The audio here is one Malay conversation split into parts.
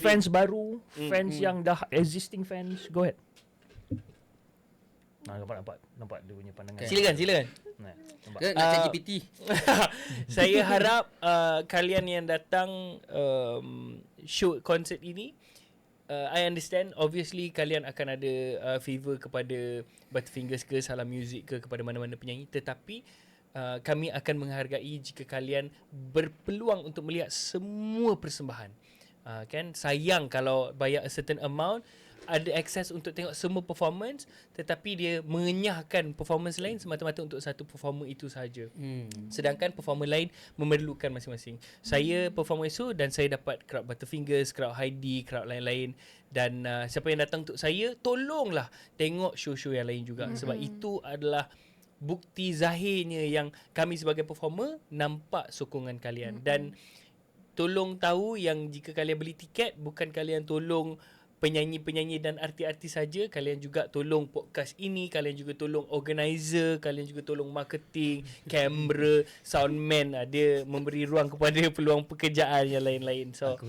Fans baru, fans yang dah existing fans, go ahead. Nampak dia punya pandangan. Silakan. Nampak. Nak chat GPT. Saya harap kalian yang datang show konsert ini, I understand obviously kalian akan ada favor kepada Butterfingers ke Salam Music ke kepada mana-mana penyanyi, tetapi kami akan menghargai jika kalian berpeluang untuk melihat semua persembahan. Kan sayang kalau bayar a certain amount, ada akses untuk tengok semua performance, tetapi dia mengenyahkan performance lain semata-mata untuk satu performer itu sahaja. Sedangkan performer lain memerlukan masing-masing. Saya perform esok dan saya dapat crowd Butterfingers, crowd Heidi, crowd lain-lain, dan siapa yang datang untuk saya, tolonglah tengok show-show yang lain juga, sebab itu adalah bukti zahirnya yang kami sebagai performer nampak sokongan kalian. Dan tolong tahu yang jika kalian beli tiket, bukan kalian tolong penyanyi-penyanyi dan artis-artis saja, kalian juga tolong podcast ini, kalian juga tolong organizer, kalian juga tolong marketing, kamera, soundman. Dia memberi ruang kepada peluang pekerjaan yang lain-lain. So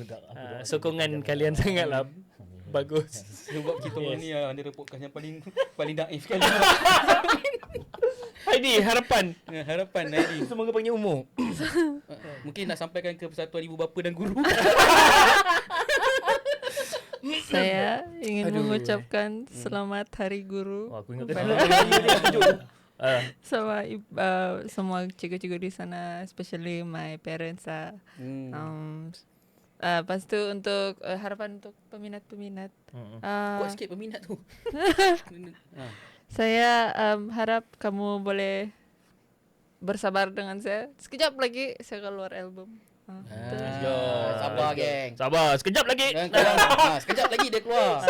sokongan kalian sangatlah bagus. Sebab kita orang ni antara podcast yang paling daif sekali. Heidi, harapan Heidi. semoga panjang umur. Mungkin nak sampaikan ke Persatuan Ibu Bapa dan Guru. Saya ingin mengucapkan selamat Hari Guru Aku ingat semua cikgu-cikgu di sana, especially my parents lah. Lepas tu untuk harapan untuk peminat-peminat. Kuat sikit peminat tu. Saya harap kamu boleh bersabar dengan saya. Sekejap lagi saya keluar album. Sabar geng. Sabar, sekejap lagi. Sekejap lagi dia keluar.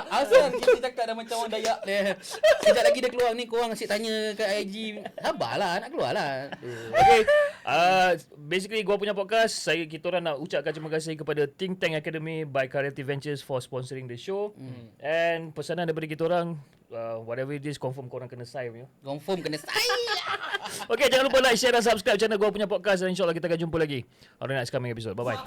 Asal kita cakap dah macam orang Dayak dia. Sekejap lagi dia keluar ni, korang asyik tanya kat IG. Sabarlah, nak keluar lah. Okay, basically gua punya podcast, kita orang nak ucapkan terima kasih kepada Think Tank Academy by Creative Ventures for sponsoring the show. And pesanan daripada kita orang, whatever it is, confirm korang kena sign ya. Confirm kena sign. Okay, jangan lupa like, share dan subscribe channel gua punya podcast, dan insyaAllah kita akan jumpa lagi on the next coming episode. Bye-bye.